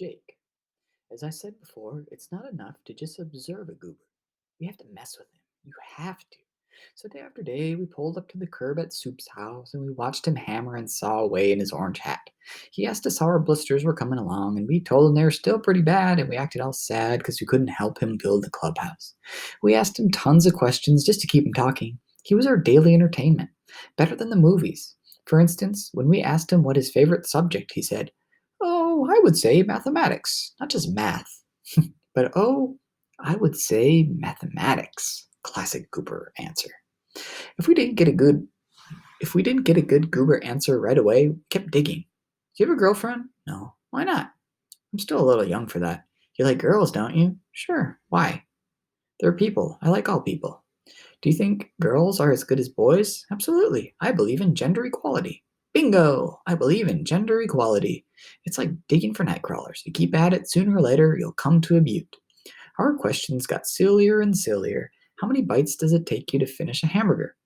Jake, as I said before, it's not enough to just observe a goober. You have to mess with him. You have to. So day after day, we pulled up to the curb at Soup's house and we watched him hammer and saw away in his orange hat. He asked us how our blisters were coming along, and we told him they were still pretty bad, and we acted all sad because we couldn't help him build the clubhouse. We asked him tons of questions just to keep him talking. He was our daily entertainment, better than the movies. For instance, when we asked him what his favorite subject, he said, "Oh, I would say mathematics. Not just math, but oh, I would say mathematics." Classic Goober answer. If we didn't get a good if we didn't get a good Goober answer right away, we kept digging. Do you have a girlfriend? No. Why not? I'm still a little young for that. You like girls, don't you? Sure. Why? They're people. I like all people. Do you think girls are as good as boys? Absolutely. I believe in gender equality. Bingo! I believe in gender equality. It's like digging for night crawlers. You keep at it, sooner or later, you'll come to a butte. Our questions got sillier and sillier. How many bites does it take you to finish a hamburger?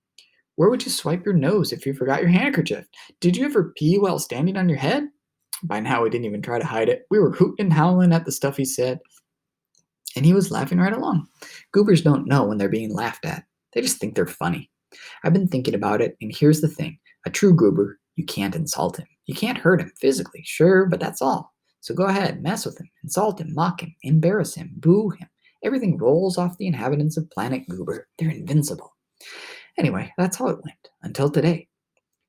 Where would you swipe your nose if you forgot your handkerchief? Did you ever pee while standing on your head? By now, we didn't even try to hide it. We were hooting and howling at the stuff he said, and he was laughing right along. Goobers don't know when they're being laughed at, they just think they're funny. I've been thinking about it, and here's the thing: a true goober, you can't insult him. You can't hurt him physically, sure, but that's all. So go ahead, mess with him, insult him, mock him, embarrass him, boo him. Everything rolls off the inhabitants of Planet Goober. They're invincible. Anyway, that's how it went, until today.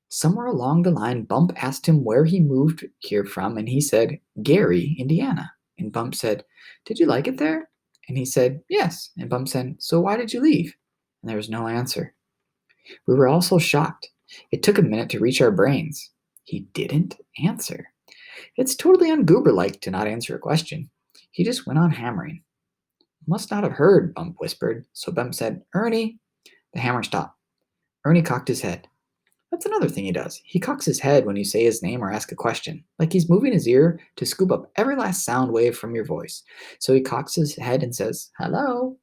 Somewhere along the line, Bump asked him where he moved here from, and he said, Gary, Indiana. And Bump said, Did you like it there? And he said, Yes. And Bump said, So why did you leave? And there was no answer. We were all so shocked. It took a minute to reach our brains. He didn't answer. It's totally ungoober like to not answer a question. He just went on hammering. Must not have heard, Bump whispered. So Bump said, Ernie. The hammer stopped. Ernie cocked his head. That's another thing he does. He cocks his head when you say his name or ask a question, like he's moving his ear to scoop up every last sound wave from your voice. So he cocks his head and says, Hello.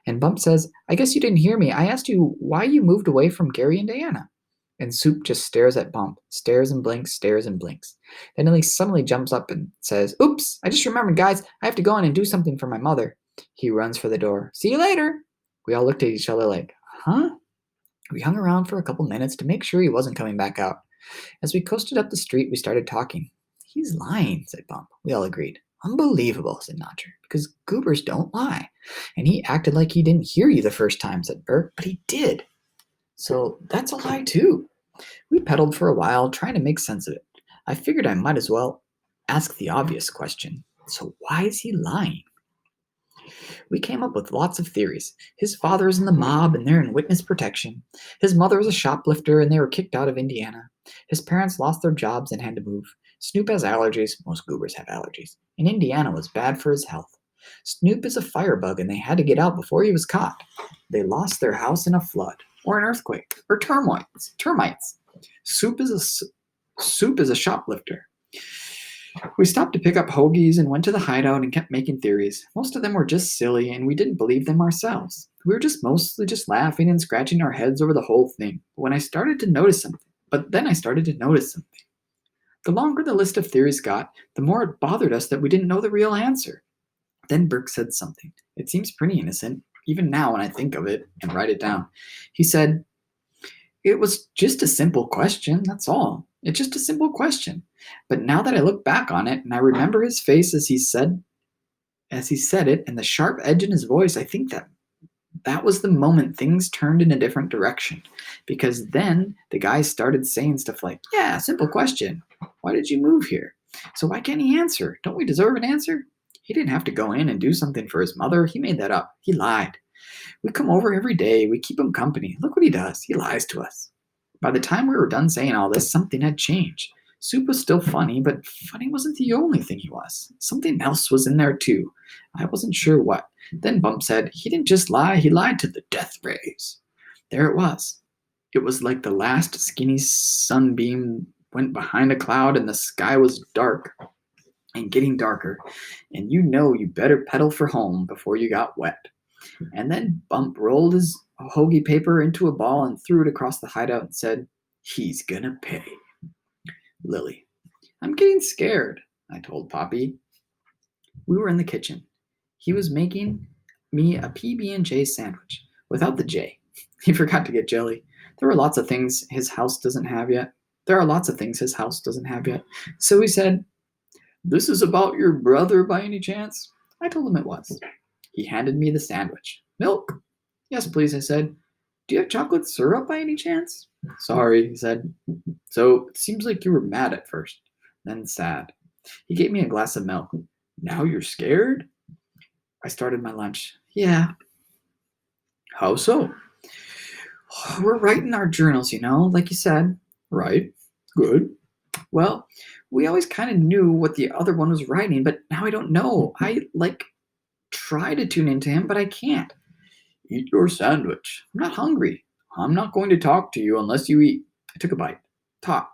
And Bump says, I guess you didn't hear me. I asked you why you moved away from Gary and Diana. And Soup just stares at Bump, stares and blinks, stares and blinks. Then he suddenly jumps up and says, Oops, I just remembered, guys. I have to go in and do something for my mother. He runs for the door. See you later. We all looked at each other like, Huh? We hung around for a couple minutes to make sure he wasn't coming back out. As we coasted up the street, we started talking. He's lying, said Bump. We all agreed. Unbelievable, said Notcher, because goobers don't lie. And he acted like he didn't hear you the first time, said Bert, but he did. So that's a lie, too. We pedaled for a while, trying to make sense of it. I figured I might as well ask the obvious question. So why is he lying? We came up with lots of theories. His father is in the mob and they're in witness protection. His mother was a shoplifter and they were kicked out of Indiana. His parents lost their jobs and had to move. Snoop has allergies. Most goobers have allergies. And Indiana was bad for his health. Snoop is a firebug and they had to get out before he was caught. They lost their house in a flood, or an earthquake, or termites. Soup is a shoplifter. We stopped to pick up hoagies and went to the hideout and kept making theories. Most of them were just silly, and we didn't believe them ourselves. We were just mostly just laughing and scratching our heads over the whole thing. But then I started to notice something. The longer the list of theories got, the more it bothered us that we didn't know the real answer. Then Burke said something. It seems pretty innocent, even now when I think of it and write it down. He said, It was just a simple question, that's all. It's just a simple question. But now that I look back on it and I remember his face as he said it and the sharp edge in his voice, I think that was the moment things turned in a different direction. Because then the guys started saying stuff like, Yeah, simple question. Why did you move here? So why can't he answer? Don't we deserve an answer? He didn't have to go in and do something for his mother. He made that up. He lied. We come over every day. We keep him company. Look what he does. He lies to us. By the time we were done saying all this, something had changed. Soup was still funny, but funny wasn't the only thing he was. Something else was in there too. I wasn't sure what. Then Bump said, He didn't just lie, he lied to the death rays. There it was. It was like the last skinny sunbeam went behind a cloud and the sky was dark and getting darker. And you know you better pedal for home before you got wet. And then Bump rolled his hoagie paper into a ball and threw it across the hideout and said, He's gonna pay. Lily. I'm getting scared, I told Poppy. We were in the kitchen. He was making me a PB&J sandwich without the J. He forgot to get jelly. There were lots of things his house doesn't have yet. There are lots of things his house doesn't have yet. So he said, "This is about your brother by any chance?" I told him it was. He handed me the sandwich. "Milk?" "Yes, please," I said. "Do you have chocolate syrup by any chance?" "Sorry," he said. "So it seems like you were mad at first, then sad." He gave me a glass of milk. "Now you're scared?" I started my lunch. "Yeah." "How so?" "We're writing our journals, like you said." "Right. Good." "Well, we always kind of knew what the other one was writing, but now I don't know. I try to tune into him, but I can't." "Eat your sandwich. I'm not hungry. I'm not going to talk to you unless you eat." I took a bite. Talk.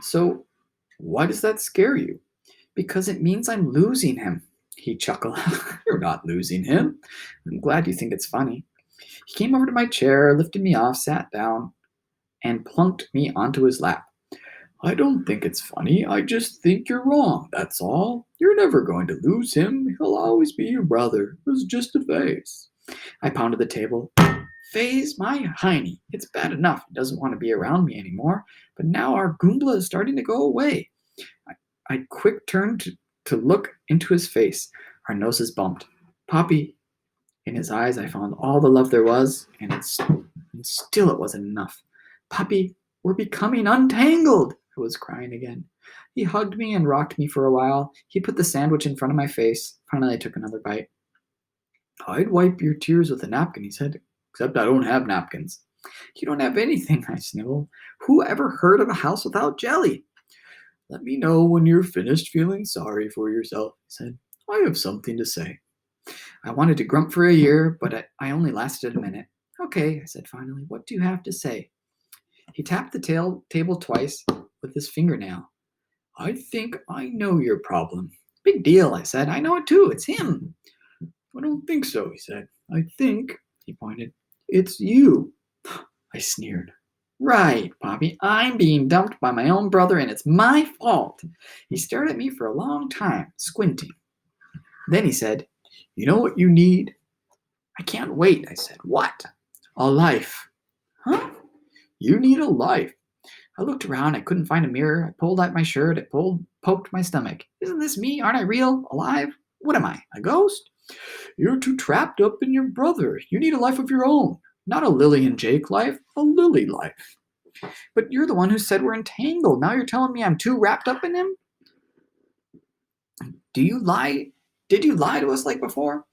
"So, why does that scare you?" "Because it means I'm losing him." He chuckled. "You're not losing him. I'm glad you think it's funny." He came over to my chair, lifted me off, sat down, and plunked me onto his lap. "I don't think it's funny. I just think you're wrong, that's all. You're never going to lose him. He'll always be your brother. It was just a phase." I pounded the table. "Phase my hiney. It's bad enough he doesn't want to be around me anymore, but now our Goombla is starting to go away." I, I quick turned to look into his face. Our noses bumped. "Poppy." In his eyes I found all the love there was, and still it wasn't enough. "Poppy, we're becoming untangled." I was crying again. He hugged me and rocked me for a while. He put the sandwich in front of my face. Finally, I took another bite. "I'd wipe your tears with a napkin," he said, "except I don't have napkins." "You don't have anything," I snivelled. "Who ever heard of a house without jelly?" "Let me know when you're finished feeling sorry for yourself," he said. "I have something to say." I wanted to grump for a year, but I only lasted a minute. "Okay," I said finally. "What do you have to say?" He tapped the table twice with his fingernail. "I think I know your problem." "Big deal," I said. "I know it too. It's him." "I don't think so," he said. "I think," he pointed, "it's you." I sneered. "Right, Poppy. I'm being dumped by my own brother, and it's my fault." He stared at me for a long time, squinting. Then he said, "You know what you need?" "I can't wait," I said. "What?" "A life." "Huh?" "You need a life." I looked around. I couldn't find a mirror. I pulled at my shirt. Poked my stomach. "Isn't this me? Aren't I real? Alive? What am I? A ghost?" "You're too trapped up in your brother. You need a life of your own. Not a Lily and Jake life, a Lily life." "But you're the one who said we're entangled. Now you're telling me I'm too wrapped up in him?" "Do you lie? Did you lie to us like before?"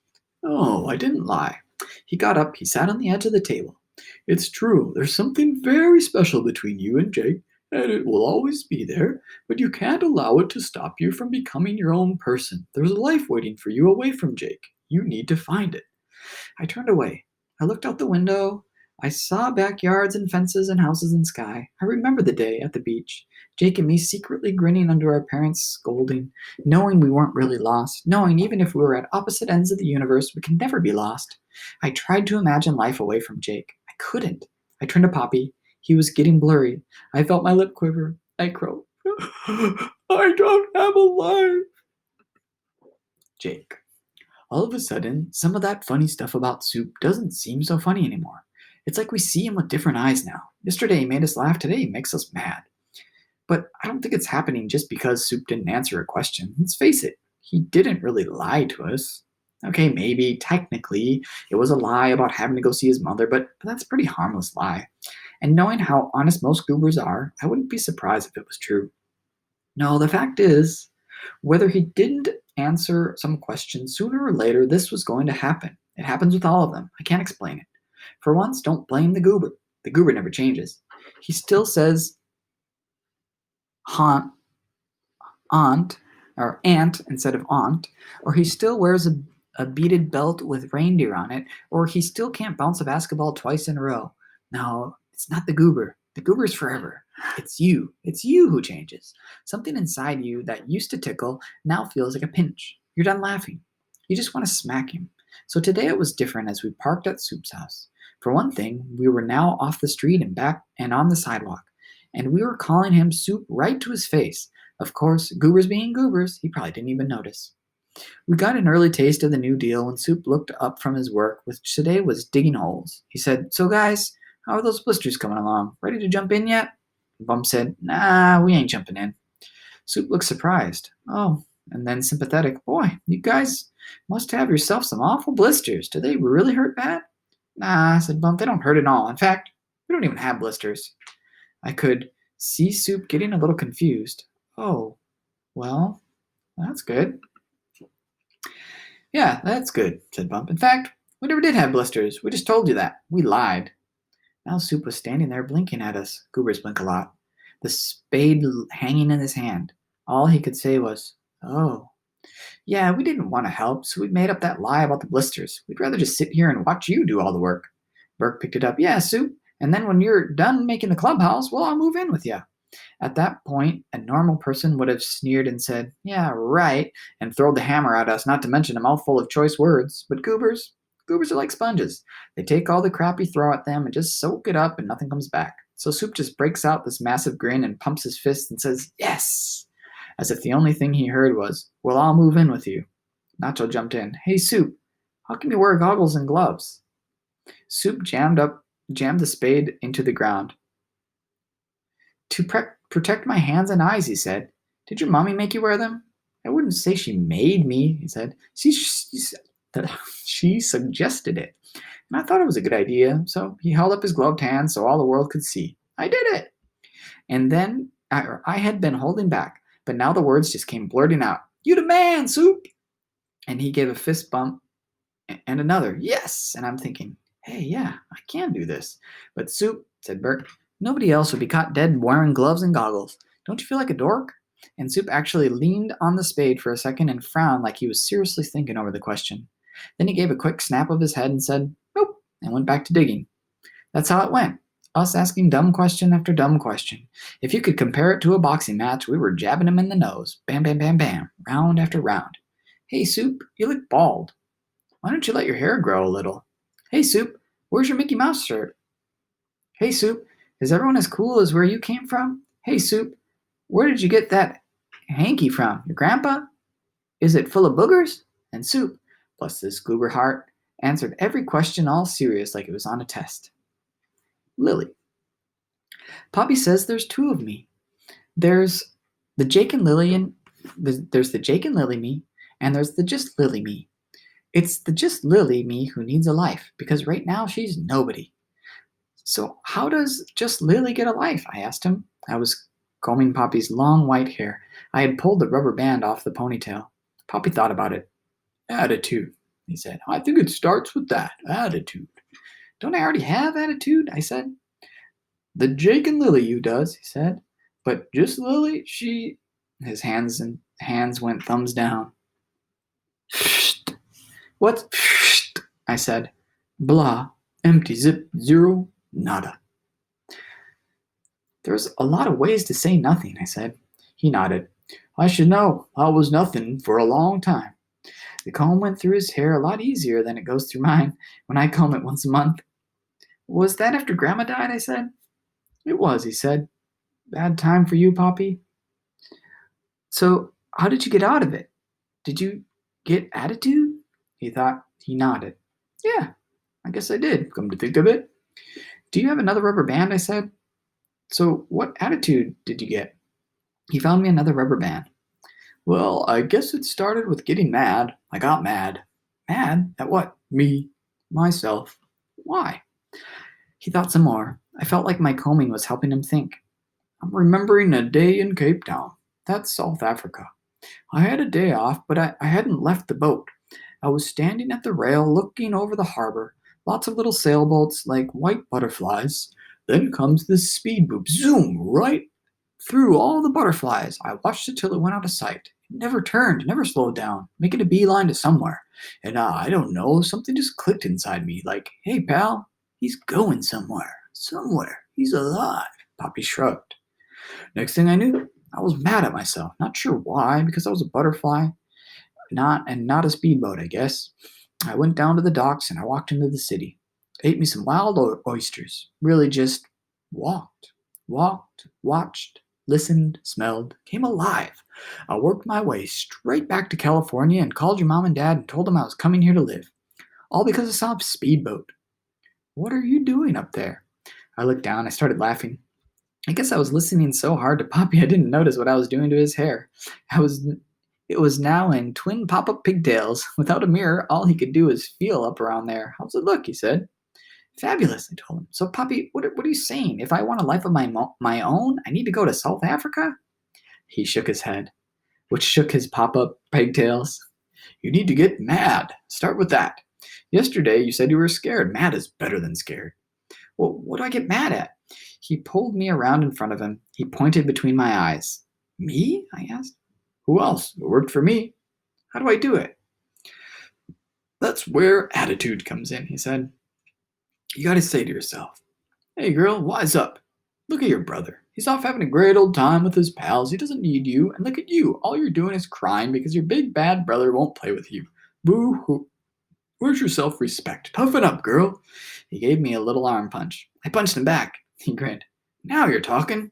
"No, I didn't lie." He got up. He sat on the edge of the table. "It's true. There's something very special between you and Jake, and it will always be there, but you can't allow it to stop you from becoming your own person. There's a life waiting for you away from Jake. You need to find it." I turned away. I looked out the window. I saw backyards and fences and houses and sky. I remember the day at the beach. Jake and me secretly grinning under our parents' scolding, knowing we weren't really lost, knowing even if we were at opposite ends of the universe, we could never be lost. I tried to imagine life away from Jake. I couldn't. I turned to Poppy. He was getting blurry. I felt my lip quiver. I croaked. "I don't have a life." Jake. All of a sudden, some of that funny stuff about Soup doesn't seem so funny anymore. It's like we see him with different eyes now. Yesterday he made us laugh, today he makes us mad. But I don't think it's happening just because Soup didn't answer a question. Let's face it, he didn't really lie to us. Okay, maybe, technically, it was a lie about having to go see his mother, but that's a pretty harmless lie. And knowing how honest most goobers are, I wouldn't be surprised if it was true. No, the fact is, whether he didn't answer some question, sooner or later this was going to happen. It happens with all of them. I can't explain it. For once, don't blame the goober. The goober never changes. He still says haunt, aunt, or aunt instead of aunt, or he still wears a beaded belt with reindeer on it, or he still can't bounce a basketball twice in a row. No, it's not the goober. The goober's forever. It's you. It's you who changes. Something inside you that used to tickle now feels like a pinch. You're done laughing. You just want to smack him. So today it was different as we parked at Soup's house. For one thing, we were now off the street and back and on the sidewalk, and we were calling him Soup right to his face. Of course, goobers being goobers, he probably didn't even notice. We got an early taste of the new deal when Soup looked up from his work, which today was digging holes. He said, "So, guys, how are those blisters coming along? Ready to jump in yet?" Bum said, "Nah, we ain't jumping in." Soup looked surprised. "Oh," and then sympathetic. "Boy, you guys must have yourself some awful blisters. Do they really hurt bad?" "Nah," said Bump, "they don't hurt at all. In fact, we don't even have blisters." I could see Soup getting a little confused. "Oh, well, that's good." "Yeah, that's good," said Bump. "In fact, we never did have blisters. We just told you that. We lied." Now Soup was standing there blinking at us. Goobers blink a lot. The spade hanging in his hand. All he could say was, "Oh. Yeah, we didn't want to help, so we made up that lie about the blisters. We'd rather just sit here and watch you do all the work." Burke picked it up. "Yeah, Soup. And then when you're done making the clubhouse, well, I'll move in with you." At that point, a normal person would have sneered and said, "Yeah, right," and thrown the hammer at us, not to mention a mouthful of choice words. But goobers are like sponges. They take all the crap you throw at them and just soak it up and nothing comes back. So Soup just breaks out this massive grin and pumps his fist and says, "Yes!" As if the only thing he heard was, "Well, I'll move in with you." Nacho jumped in. "Hey, Soup, how come you wear goggles and gloves?" Soup jammed the spade into the ground. "To protect my hands and eyes," he said. "Did your mommy make you wear them?" "I wouldn't say she made me," he said. She suggested it. And I thought it was a good idea, so he held up his gloved hand so all the world could see. "I did it!" And then I had been holding back, but now the words just came blurting out. "You the man, Soup!" And he gave a fist bump and another, "Yes!" And I'm thinking, hey, yeah, I can do this. "But Soup," said Bert, "nobody else would be caught dead wearing gloves and goggles. Don't you feel like a dork?" And Soup actually leaned on the spade for a second and frowned like he was seriously thinking over the question. Then he gave a quick snap of his head and said, "Nope," and went back to digging. That's how it went. Us asking dumb question after dumb question. If you could compare it to a boxing match, we were jabbing him in the nose. Bam, bam, bam, bam. Round after round. "Hey, Soup, you look bald. Why don't you let your hair grow a little?" "Hey, Soup, where's your Mickey Mouse shirt?" "Hey, Soup, is everyone as cool as where you came from?" "Hey, Soup, where did you get that hanky from? Your grandpa? Is it full of boogers?" And Soup, bless his goober heart, answered every question all serious like it was on a test. Lily. "Poppy says there's two of me. There's the Jake and Lily and there's the Jake and Lily me, and there's the just Lily me. It's the just Lily me who needs a life, because right now she's nobody." "So how does just Lily get a life?" I asked him. I was combing Poppy's long white hair. I had pulled the rubber band off the ponytail. Poppy thought about it. "Attitude," he said. "I think it starts with that, attitude." "Don't I already have attitude?" I said. "The Jake and Lily you does," he said. "But just Lily, she—" His hands went thumbs down. "Psst. What's psst?" I said. "Blah. Empty zip. Zero. Nada." "There's a lot of ways to say nothing," I said. He nodded. "I should know. I was nothing for a long time." The comb went through his hair a lot easier than it goes through mine when I comb it once a month. "Was that after Grandma died?" I said. "It was," he said. "Bad time for you, Poppy?" "So, how did you get out of it? Did you get attitude?" He thought. He nodded. "Yeah, I guess I did, come to think of it." "Do you have another rubber band?" I said. "So, what attitude did you get?" He found me another rubber band. "Well, I guess it started with getting mad. I got mad." "Mad? At what?" "Me. Myself." "Why?" He thought some more. I felt like my combing was helping him think. "I'm remembering a day in Cape Town. That's South Africa. I had a day off, but I hadn't left the boat. I was standing at the rail looking over the harbor. Lots of little sailboats like white butterflies. Then comes this speed boot. Zoom! Right through all the butterflies. I watched it till it went out of sight. It never turned, never slowed down, making a beeline to somewhere. And I don't know, something just clicked inside me like, hey, pal, he's going somewhere. Somewhere. He's alive." Poppy shrugged. Next thing I knew, I was mad at myself. Not sure why, because I was a butterfly, not a speedboat, I guess. I went down to the docks and I walked into the city. Ate me some wild oysters. Really just walked, watched, listened, smelled, came alive. I worked my way straight back to California and called your mom and dad and told them I was coming here to live. All because I saw a speedboat. What are you doing up there? I looked down. I started laughing. I guess I was listening so hard to Poppy I didn't notice what I was doing to his hair. I was It was now in twin pop-up pigtails. Without a mirror, all he could do was feel up around there. How's it look? He said. Fabulous, I told him. So, Poppy, what are you saying? If I want a life of my own, I need to go to South Africa? He shook his head, which shook his pop-up pigtails. You need to get mad. Start with that. Yesterday you said you were scared. Mad is better than scared. Well, what do I get mad at? He pulled me around in front of him. He pointed between my eyes. Me? I asked. Who else? It worked for me. How do I do it? That's where attitude comes in, he said. You gotta say to yourself, hey girl, wise up. Look at your brother. He's off having a great old time with his pals. He doesn't need you. And look at you. All you're doing is crying because your big bad brother won't play with you. Boo hoo. Where's your self respect? Toughen up, girl. He gave me a little arm punch. I punched him back. He grinned. Now you're talking.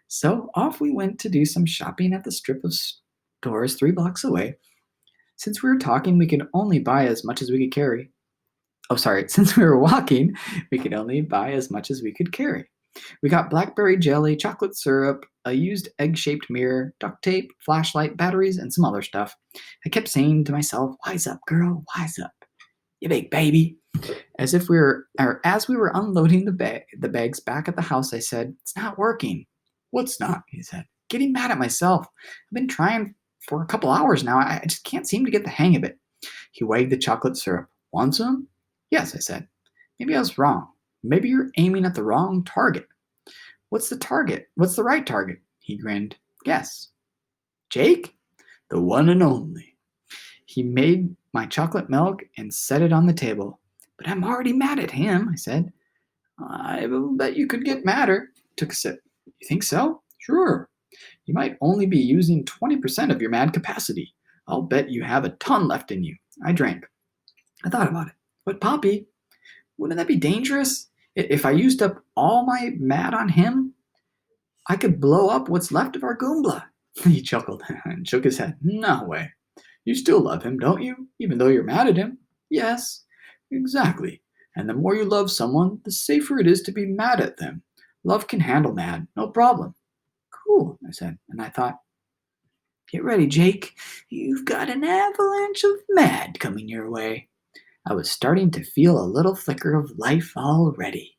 So off we went to do some shopping at the strip of stores 3 blocks away. Since we were talking, we could only buy as much as we could carry. Oh, sorry. Since we were walking, we could only buy as much as we could carry. We got blackberry jelly, chocolate syrup, a used egg-shaped mirror, duct tape, flashlight, batteries, and some other stuff. I kept saying to myself, wise up, girl, wise up. You big baby. As we were unloading the bags back at the house, I said, it's not working. What's not? He said. Getting mad at myself. I've been trying for a couple hours now. I just can't seem to get the hang of it. He wagged the chocolate syrup. Want some? Yes, I said. Maybe I was wrong. Maybe you're aiming at the wrong target. What's the target? What's the right target? He grinned. Guess. Jake? The one and only. He made my chocolate milk and set it on the table. But I'm already mad at him, I said. I bet you could get madder. Took a sip. You think so? Sure. You might only be using 20% of your mad capacity. I'll bet you have a ton left in you. I drank. I thought about it. But Poppy, wouldn't that be dangerous? If I used up all my mad on him, I could blow up what's left of our Goombla. He chuckled and shook his head. No way. You still love him, don't you? Even though you're mad at him? Yes, exactly. And the more you love someone, the safer it is to be mad at them. Love can handle mad, no problem. Cool, I said, and I thought, get ready, Jake. You've got an avalanche of mad coming your way. I was starting to feel a little flicker of life already.